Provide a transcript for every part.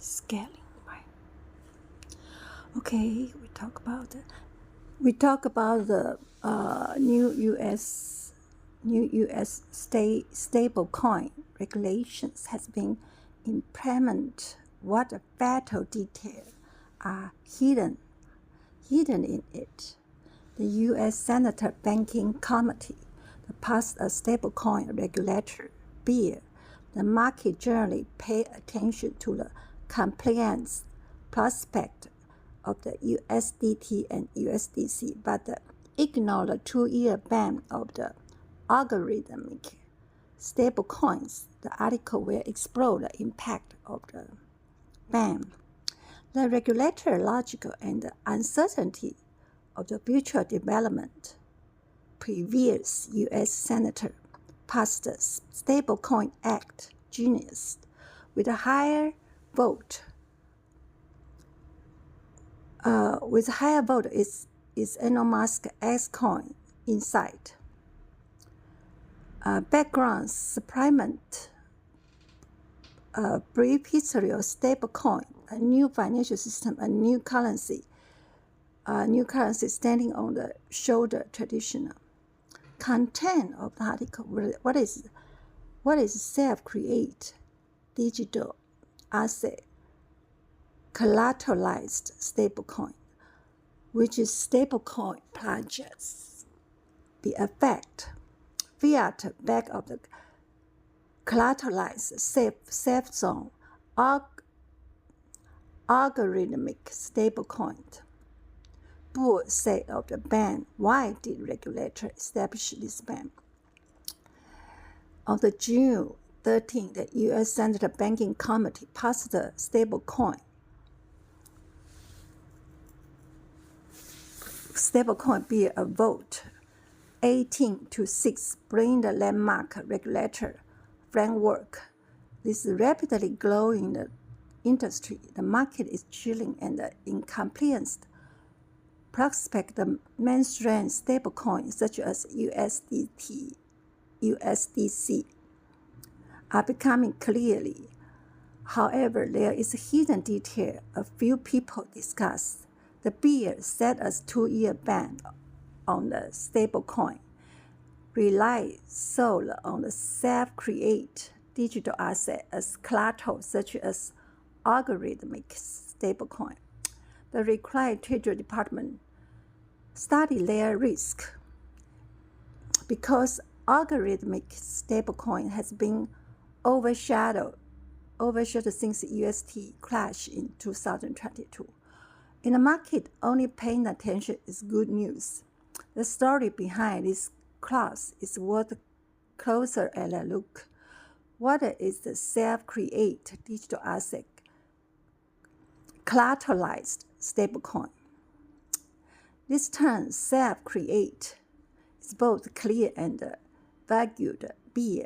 scaling, right? Okay, we talk about the new U.S. Stablecoin regulations has been implemented. What fatal details are hidden in it? The U.S. Senate Banking Committee passed a stablecoin regulator bill. The market generally pay attention to the compliance prospect of the USDT and USDC, but ignore the 2-year ban of the algorithmic stablecoins. The article will explore the impact of the ban, the regulatory logic, and the uncertainty of the future development. Previous U.S. Senator passed the Stablecoin Act, Genius, with a higher vote. Is Elon Musk X-Coin inside. Background supplement. Brief history of stablecoin, a new financial system, a new currency standing on the shoulder traditional. Content of the article: what is self-create digital asset collateralized stablecoin, which is stablecoin pledges the effect fiat back of the collateralized safe zone algorithmic stablecoin. Bull said of the ban. Why did regulator establish this ban? On the June 13, the U.S. Senate Banking Committee passed the stablecoin bill, a vote 18-6, bring the landmark regulator framework. This rapidly growing industry, the market is chilling, and the incomplete prospect the mainstream stablecoins such as USDT, USDC are becoming clearly. However, there is a hidden detail a few people discuss. The bill set a 2-year ban on the stablecoin, relies solely on the self-create digital asset as collateral such as algorithmic stablecoin. The required Treasury Department study their risk because algorithmic stablecoin has been overshadowed since UST crash in 2022. In the market, only paying attention is good news. The story behind this class is worth closer at a look. What is the self-create digital asset collateralized stablecoin? This term self-create is both clear and vague. Bill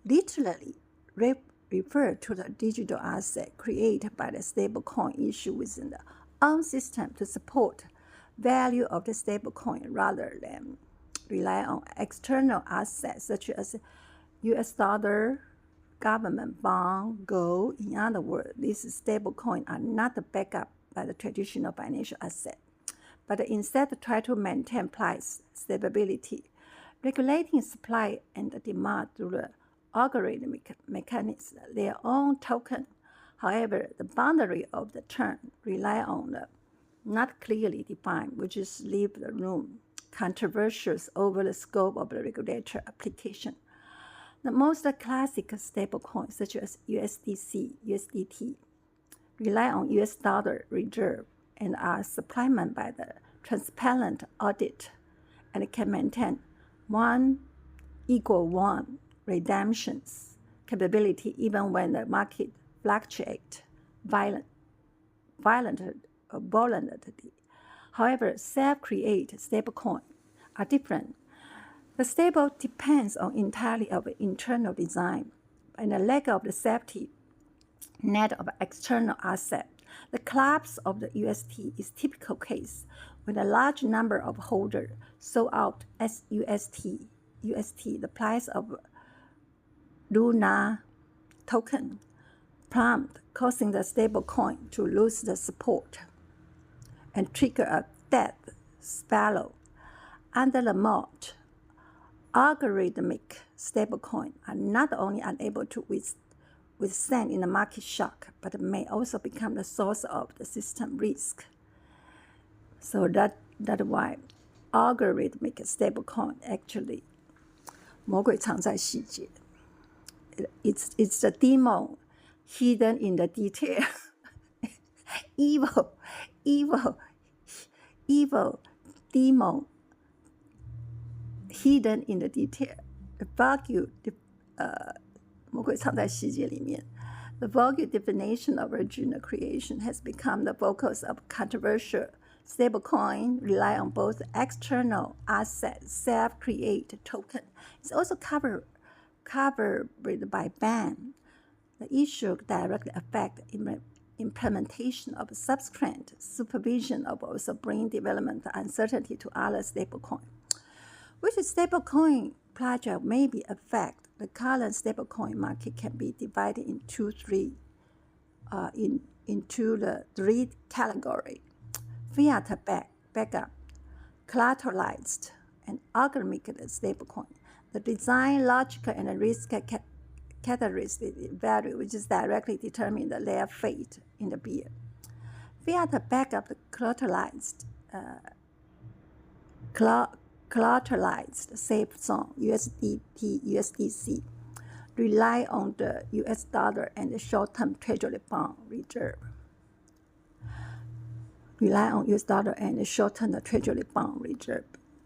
literally refer to the digital asset created by the stablecoin issued within the own system to support value of the stablecoin rather than rely on external assets such as US dollar, government bond, gold. In other words, these stablecoins are not backed up by the traditional financial asset, but instead try to maintain price stability, regulating supply and demand through the algorithmic mechanism, their own token. However, the boundary of the term rely on the not clearly defined, which is leave the room controversial over the scope of the regulator application. The most classic stablecoins, such as USDC, USDT, rely on US dollar reserve and are supplemented by the transparent audit and can maintain 1=1 redemptions capability even when the market fluctuates violently. However, self-create stablecoins are different. The stable depends on entirely of internal design and the lack of the safety net of external asset. The collapse of the UST is typical case when a large number of holders sold out as UST, the price of Luna token prompt, causing the stablecoin to lose the support and trigger a death spiral. Under the mode, algorithmic stablecoin are not only unable to withstand in the market shock, but may also become the source of the system risk. So that's why algorithmic stablecoin actually 魔鬼藏在细节。It's the demon hidden in the detail. evil demon hidden in the detail. The value 魔鬼藏在细节里面。The value definition of original creation has become the focus of controversial. Stablecoin rely on both external assets, self-created token. It's also covered by ban. The issue directly affects implementation of subsequent supervision of also bring development uncertainty to other stablecoin. Which stablecoin project may be affect the current stablecoin market can be divided into three categories: fiat backup, collateralized, and algorithmic stablecoin. The design, logic, and risk characteristics vary, which is directly determine their fate in the bear. Fiat backup collateralized safe zone USDT, USDC rely on the US dollar and the short-term treasury bond reserve.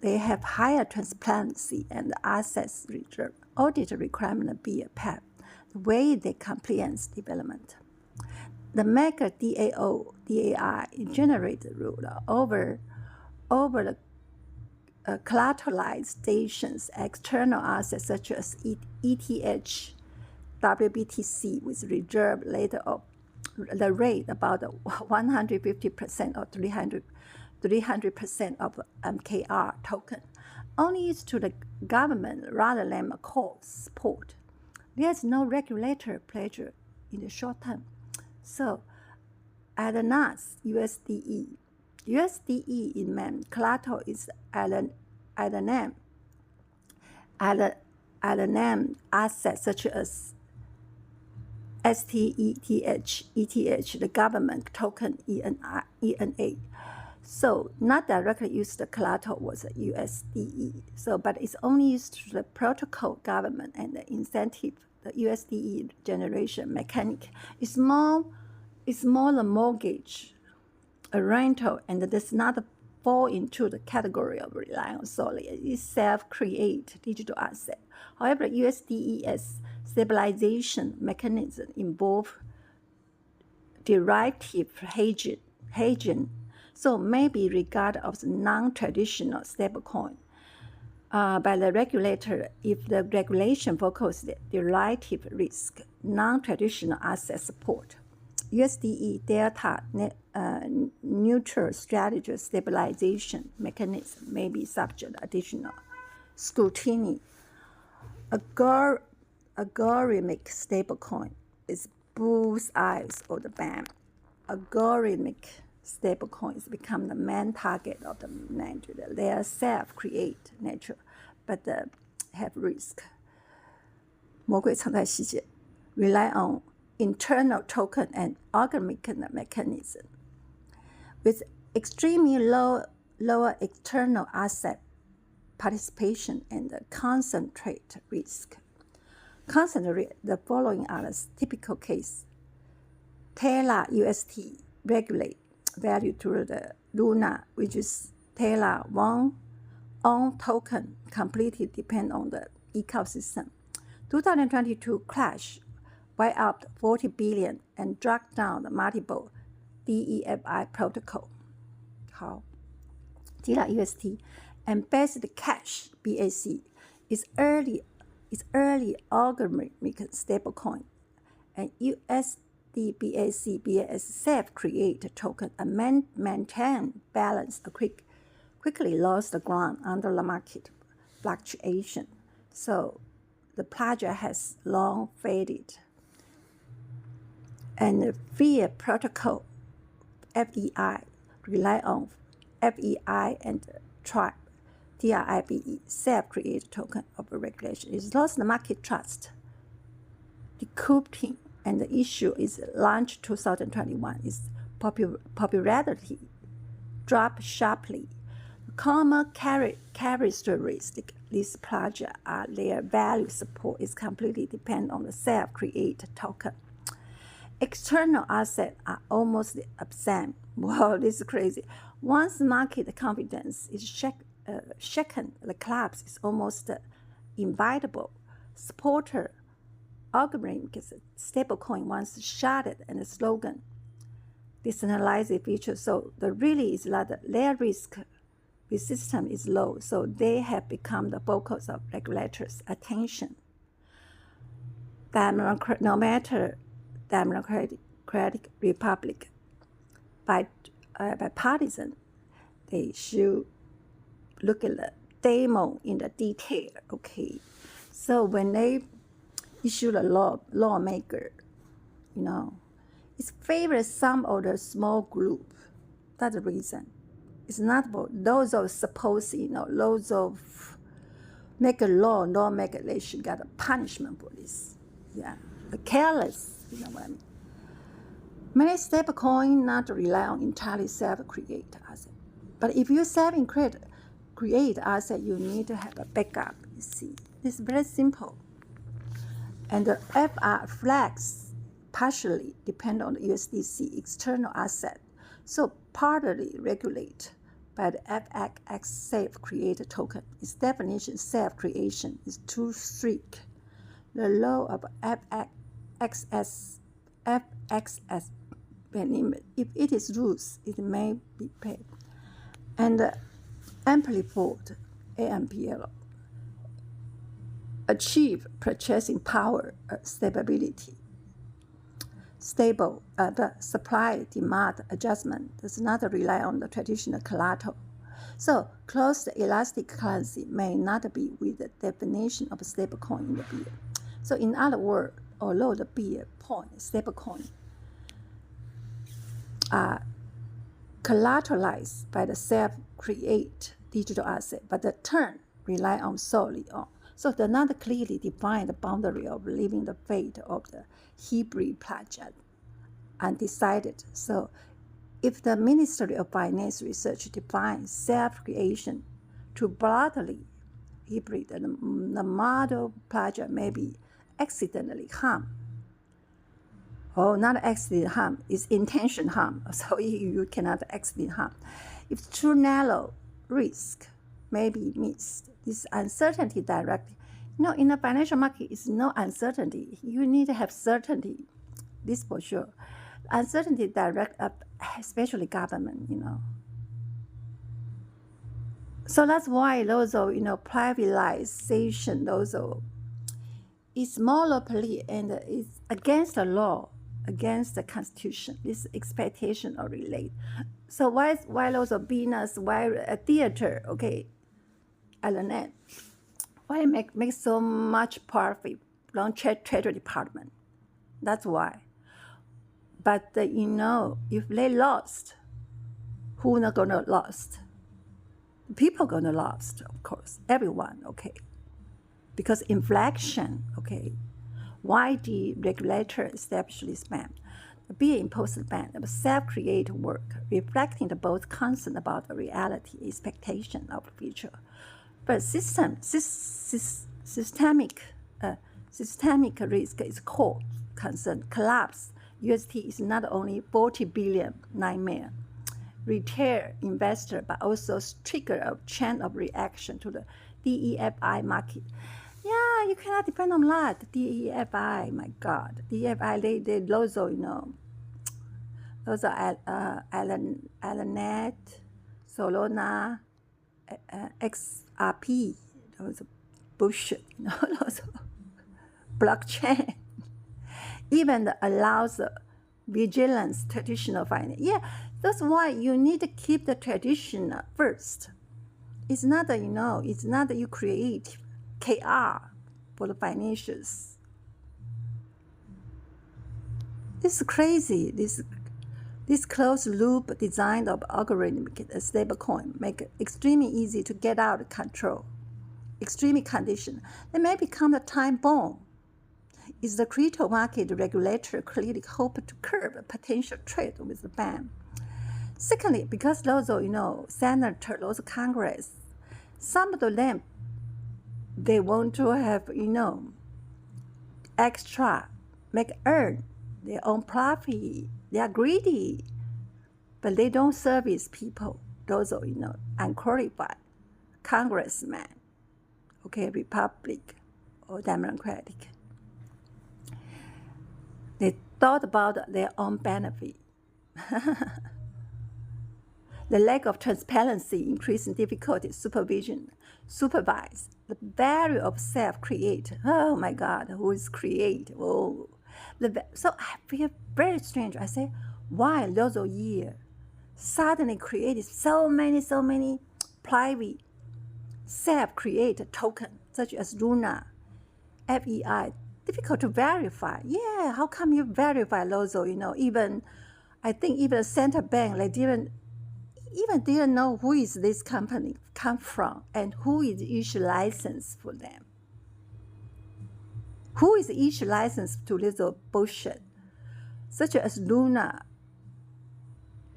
They have higher transparency and assets reserve. Audit requirement be a path, the way they compliance development. The mega DAI generate rule over the collateralization's external assets such as ETH, WBTC with reserve later of the rate about 150% or 300% of MKR token, only used to the government rather than a core support. There's no regulator pressure in the short term. So, at the NAS, USDE in main collateral is at the name assets such as ETH, the government token ENA. So not directly used the collateral was a USDE. So, but it's only used to the protocol government and the incentive, the USDE generation mechanic. It's more the mortgage, a rental, and it does not fall into the category of rely on solely. It's self-create digital asset. However, USDE's stabilization mechanism involve derivative hedging, so may be regarded as non-traditional stablecoin by the regulator if the regulation focuses derivative risk, non-traditional asset support. USDE Delta neutral strategy stabilization mechanism may be subject to additional scrutiny. Algorithmic stablecoin is bull's eyes of the ban. Algorithmic stablecoins become the main target of the manager. They are self-create nature, but have risk. 魔鬼藏在细节 rely on internal token and algorithmic mechanism. With extremely lower external asset participation and concentrate risk. The following are the typical case. Terra UST regulate value to the Luna, which is Terra one own token completely depend on the ecosystem. 2022 crash wiped out 40 billion and dragged down the multiple DEFI protocol. 好 Terra UST and Basic Cash BAC is early algorithmic stablecoin, and USD BAC self-create token and maintain balance quickly lost the ground under the market fluctuation. So the project has long faded. And the FEI protocol, FEI, rely on FEI and TRIBE, TRIBE, self-created token of regulation. It's lost the market trust. Decoupling and the issue is launched 2021. Its popularity dropped sharply. The common characteristic these projects are their value support is completely dependent on the self-created token. External assets are almost absent. Wow, this is crazy. Once market confidence is shaken, the collapse is almost inevitable. Supporter algorithmic stablecoin once shouted and the slogan decentralized feature. So the really is that their risk resistance is low. So they have become the focus of regulators' attention. No matter Democratic Republic bipartisan, they should look at the demo in the detail. Okay, so when they issue a lawmaker, it favors some of the small group. That's the reason. It's not about those of suppose those of make a lawmaker, they should get a punishment for this. Yeah, the careless, you know what I mean. Many stablecoin not rely on entirely self-created asset, but if you self-create asset, you need to have a backup. You see, it's very simple. And the FR flags partially depend on the USDC external asset, so partly regulated by the FXX self-created token. Its definition self-creation is too strict. The law of FXS if it is loose, it may be paid. And the amplified AMPL achieve purchasing power stability. Stable, the supply-demand adjustment does not rely on the traditional collateral. So closed elastic currency may not be with the definition of stablecoin in the beer. So in other words, although the beer point stablecoin are collateralized by the self-create digital asset, but the term rely on solely on. So they not clearly define the boundary of living the fate of the hybrid project undecided. So if the Ministry of Finance Research defines self-creation too broadly, hybrid, the model project may be accidentally harm. Oh, not accident harm, it's intention harm. So you cannot accident harm. If too narrow, risk may be missed. This uncertainty directly. In the financial market, it's no uncertainty. You need to have certainty. This for sure. Uncertainty direct up, especially government, So that's why those of, privatization, those of, it's monopoly and it's against the law, against the constitution. This expectation or relate. So why those of business, why a theater, okay, at the net, why make so much profit from Treasury Department? That's why. But if they lost, who not gonna lost? People gonna lost, of course. Everyone, okay. Because inflation, okay. Why the regulator established this ban? The bill imposed the ban of self-created work, reflecting the both concern about the reality, expectation of the future. But systemic risk is core concern. Collapse UST is not only 40 billion nightmare retail investor, but also trigger a chain of reaction to the DEFI market. Yeah, you cannot depend on that. DEFI, my God, DEFI they also those are Alanet, Solana, XRP, those bullshit, those blockchain. Even allows vigilance, traditional finance. Yeah, that's why you need to keep the tradition first. It's not that it's not that you create KR for the financials. This is crazy. This closed loop design of algorithmic stablecoin make it extremely easy to get out of control. Extreme condition. They may become a time bomb. Is the crypto market regulator clearly hope to curb a potential trade with the ban? Secondly, because those senator, those Congress, some of them, they want to have extra, earn their own profit. They are greedy, but they don't service people. Those unqualified congressmen, Republic or Democratic. They thought about their own benefit. The lack of transparency, increasing difficulty, supervise. The value of self-create. Oh my God, who is create? Oh, so I feel very strange. I say, why lots of years suddenly created so many private self-created tokens such as Luna, FEI, difficult to verify. Yeah, how come you verify those? Even I think even central bank they didn't know who is this company come from and who is issue license for them. Who is issue license to this bullshit, such as Luna,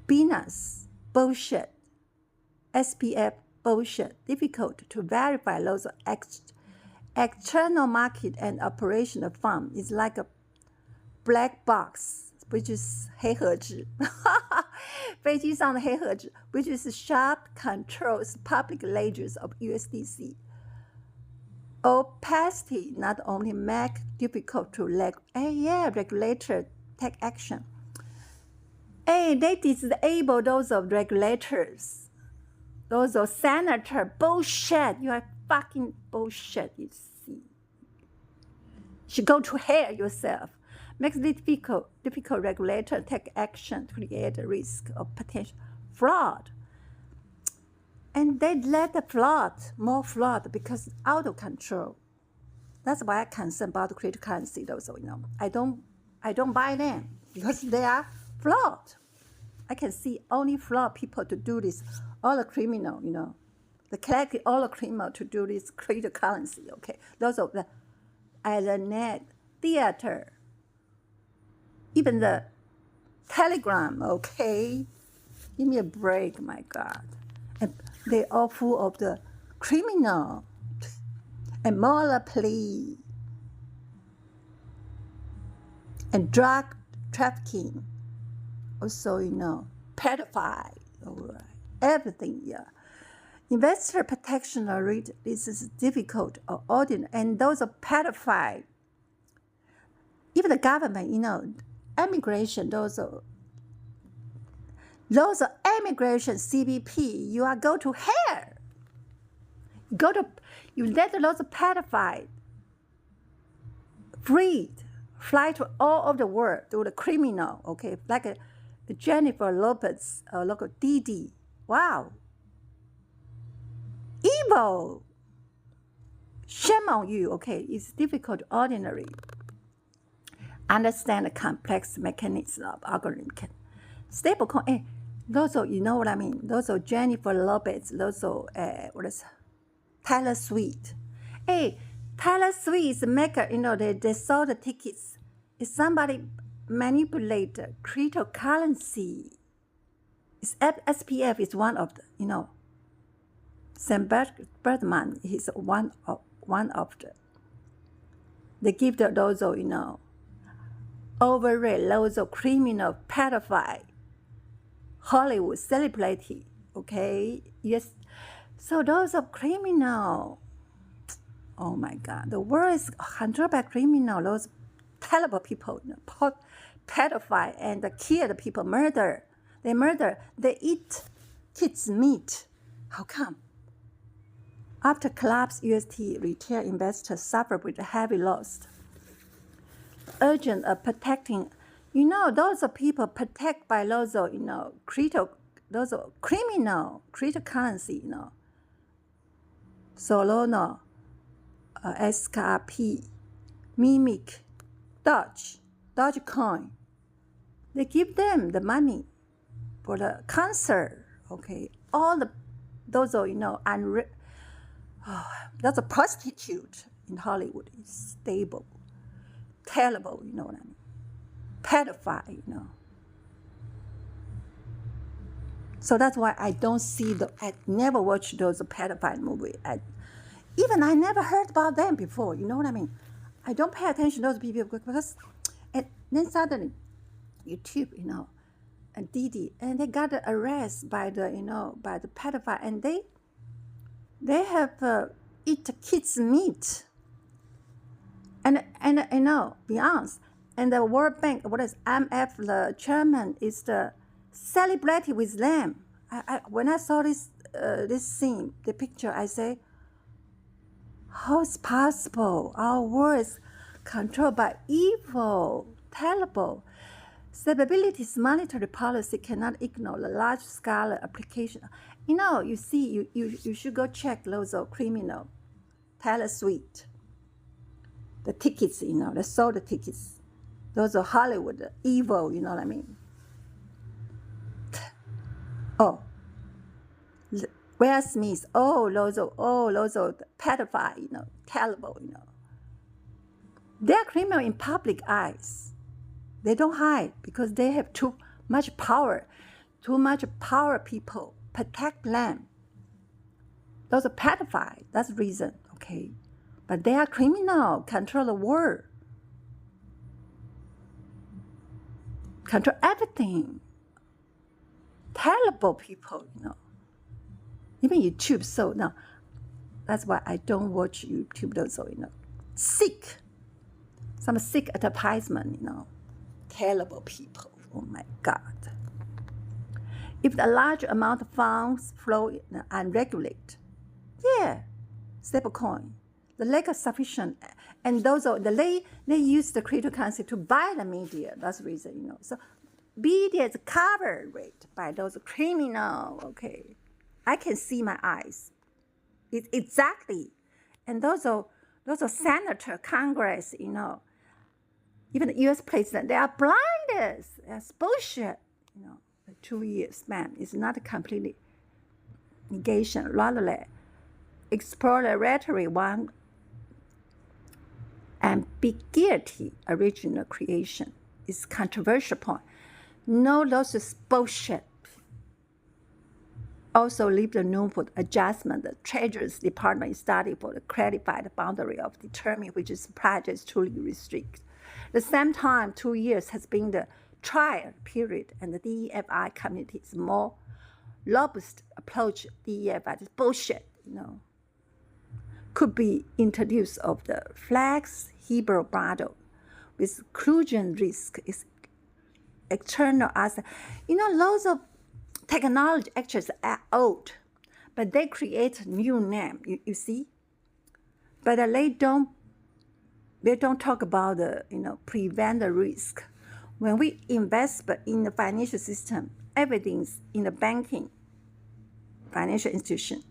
Venus, bullshit, SPF, bullshit. Difficult to verify those external market and operational firm is like a black box, which is 黑盒子，飞机上的黑盒子 which is sharp controls public ledgers of USDC. Opacity not only make difficult to regulator take action. They disable those of regulators. Those of senator bullshit. You are fucking bullshit, you see. You go to hell yourself. Makes it difficult regulator take action to create a risk of potential fraud. And they let the more fraud because out of control. That's why I'm concerned about the cryptocurrency also, I don't buy them because they are flawed. I can see only flawed people to do this, all the criminal, they collected all the criminal to do this cryptocurrency, okay? Those of the internet, theater, even the Telegram, okay? Give me a break, my God. And they all full of the criminal and moral plea and drug trafficking. Also, pedophile, everything, yeah. Investor protection rate, this is difficult or ordinary, and those are pedophile. Even the government, immigration, those are immigration CBP, you are go to hell. You let those pedophile freed, fly to all over the world, do the criminal, okay, like a Jennifer Lopez or local Didi. Wow. Evil. Shame on you, okay? It's difficult, ordinary. Understand the complex mechanism of algorithmic. Stablecoin, those are, you know what I mean? Those are Jennifer Lopez, those are, Taylor Swift. Taylor Swift is a maker, they sold the tickets. If somebody manipulate cryptocurrency, SPF is one of the, Sam Bergman is one of the. They give those, overrate those criminal pedophile, Hollywood celebrity, okay? Yes. So those are criminal. Oh my God, the world is controlled by criminal, those terrible people, pedophile and kill the people, murder. They murder, they eat kids' meat. How come? After collapse, UST retail investors suffer with heavy loss. Urgent of protecting, those are people protected by those, those are criminal, cryptocurrency, Solana, SKP, Mimic, Dogecoin, They give them the money for the concert, okay? All those are, that's a prostitute in Hollywood. It's stable, terrible, you know what I mean? Pedophile. So that's why I don't see I never watch those pedophile movies. Even I never heard about them before, you know what I mean? I don't pay attention to those people because, and then suddenly, YouTube, and Didi, and they got arrested by the pedophile, and they have eat kids' meat, and be honest, and the World Bank, what is IMF, the chairman is the celebrating with them. When I saw this scene, the picture, I say, how is possible? Our world is controlled by evil, terrible. Stability's monetary policy cannot ignore the large-scale application. You see, you should go check those criminal Taylor Swift. The tickets, they sold the tickets. Those are Hollywood, evil, you know what I mean? Oh, Will Smith, those are pedophile, terrible, They're criminal in public eyes. They don't hide because they have too much power. Too much power people protect them. Those are pedophiles. That's the reason, okay? But they are criminal, control the world. Control everything. Terrible people, Even YouTube, so now that's why I don't watch YouTube also, Sick. Some sick advertisement, Terrible people. Oh my God. If a large amount of funds flow unregulated, stablecoin, the lack of sufficient, and those are they use the cryptocurrency to buy the media. That's the reason, So media is covered by those criminal. Okay, I can see my eyes. Exactly, and those are senator, Congress, even the U.S. president, they are blinded. That's bullshit. The 2 years span is not completely negation, rather exploratory one ambiguity, original creation is controversial point. No, those is bullshit. Also leave the room for adjustment. The Treasury's Department study for the clarified boundary of determining which is projects truly restrict. At the same time, 2 years has been the trial period, and the DEFI community is more robust approach. DEFI is bullshit, Could be introduced of the flex Hebrew model with exclusion risk is external asset. Lots of technology actually are old, but they create new name. You see, but they don't talk about the prevent the risk. When we invest in the financial system, everything's in the banking financial institution.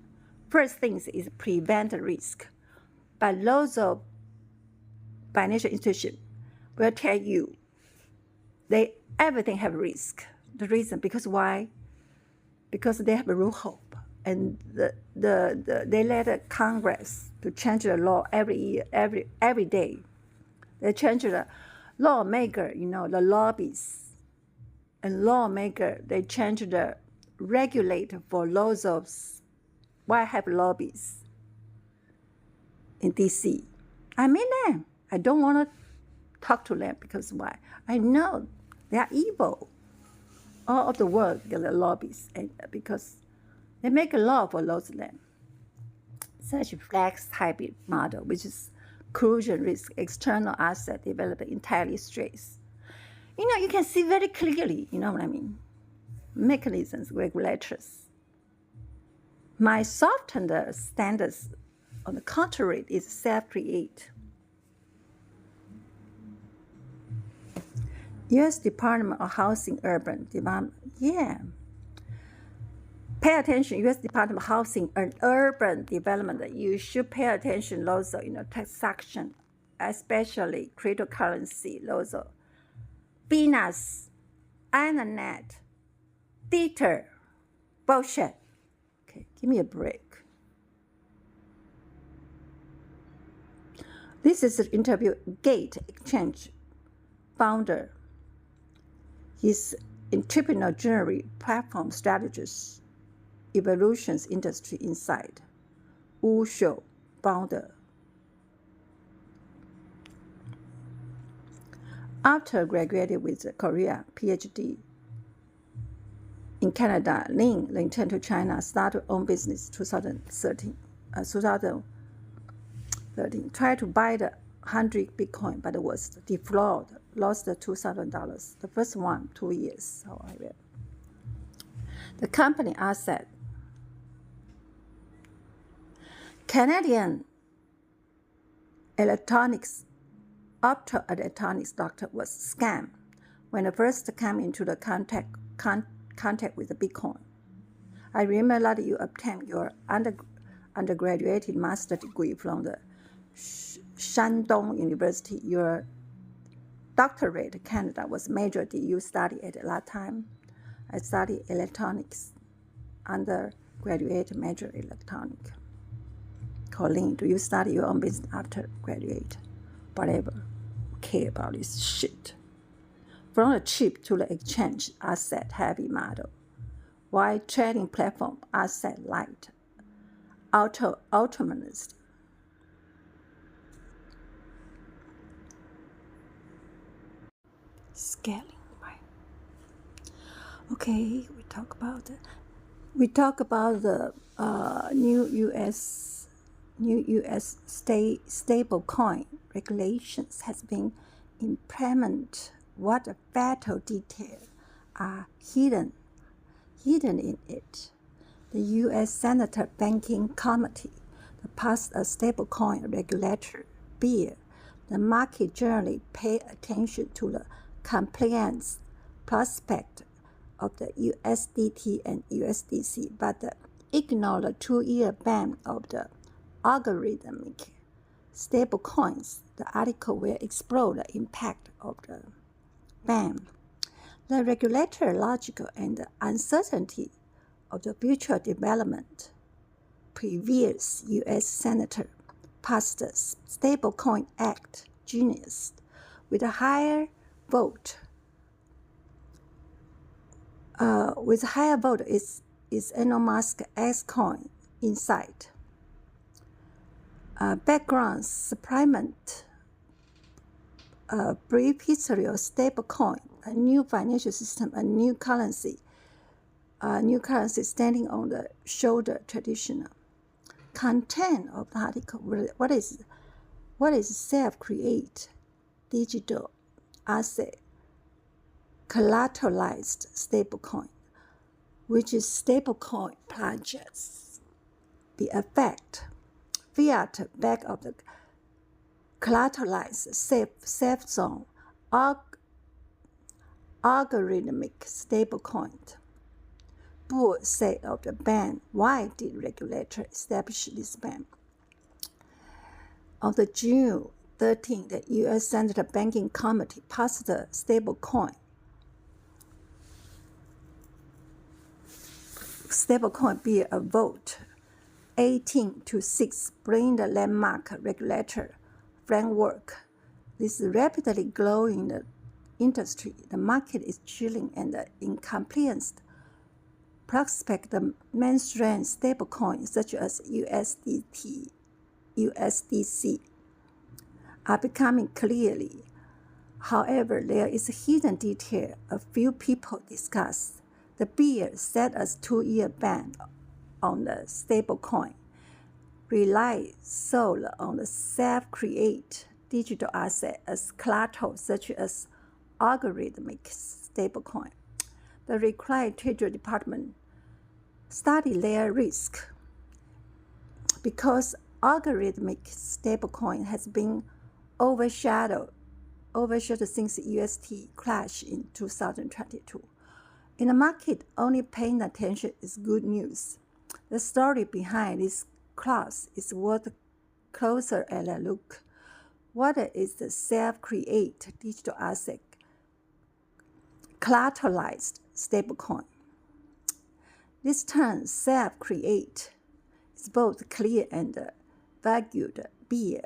First things is prevent the risk, but lots of financial institutions will tell you everything have risk. The reason because why? Because they have a loophole, and they let the Congress to change the law every year, every day. They change the lawmaker, the lobbies, and lawmaker they change the regulator for laws of why have lobbies in DC. I mean them. I don't want to talk to them because why? I know they are evil. All of the world get the lobbies, and because they make a law for those of them. Such flex hybrid model, which is exclusion risk, external asset developed entirely straight. You can see very clearly, you know what I mean? Mechanisms, regulators. My softened standards, on the contrary, is self-create. U.S. Department of Housing Urban Development, Pay attention, U.S. Department of Housing and Urban Development. You should pay attention also, transaction, especially cryptocurrency, also Venus internet, data, bullshit. Okay, give me a break. This is an interview Gate Exchange founder. His entrepreneurial platform strategies, evolutions industry insight. Wu Shou, founder. After graduating with a Korea PhD in Canada, Lin returned to China, started her own business 2013. Tried to buy the 100 Bitcoin, but was defrauded, lost $2,000. The first one, 2 years, however. The company asset, Canadian optoelectronics doctor was scammed when it first came into the contact with the Bitcoin. I remember that you obtained your undergraduate master degree from the Shandong University. Your doctorate in Canada was major. Did you study at that time? I studied electronics, undergraduate major electronic. Colleen, do you study your own business after graduate? Whatever. Care about this shit. From the chip to the exchange asset heavy model. Why trading platform asset light? Autonomous. Scaling, right? Okay, we talk about the new U.S. stablecoin regulations has been implemented. What vital details are hidden in it? The U.S. Senate Banking Committee passed a stablecoin regulator bill. The market generally pay attention to the compliance prospect of the USDT and USDC, but ignore the 2-year ban of the algorithmic stablecoins. The article will explore the impact of the ban, the regulatory logic, and the uncertainty of the future development. Previous U.S. Senator passed the Stablecoin Act, Genius, with a higher vote. Is Elon Musk X-Coin Insight. Background supplement. Brief history of stablecoin, a new financial system, a new currency standing on the shoulder traditional. Content of the article: what is self-create digital asset collateralized stablecoin, which is stablecoin projects the effect fiat back of the collateralized safe zone algorithmic stablecoin. Bull said of the ban. Why did regulator establish this ban? On the June 13, the U.S. Senate Banking Committee passed the stablecoin bill a vote 18-6, bring the landmark regulator framework. This rapidly growing industry, the market is chilling and incomplete. Prospect the mainstream stablecoins such as USDT, USDC are becoming clearly. However, there is a hidden detail a few people discuss. The bill set a 2-year ban on the stablecoin, relies solely on the self-create digital asset as collateral such as algorithmic stablecoin. The required Treasury Department study their risk because algorithmic stablecoin has been overshadowed since UST crash in 2022. In the market, only paying attention is good news. The story behind this class is worth closer at a look. What is the self-create digital asset collateralized stablecoin. This term self-create is both clear and vagued, be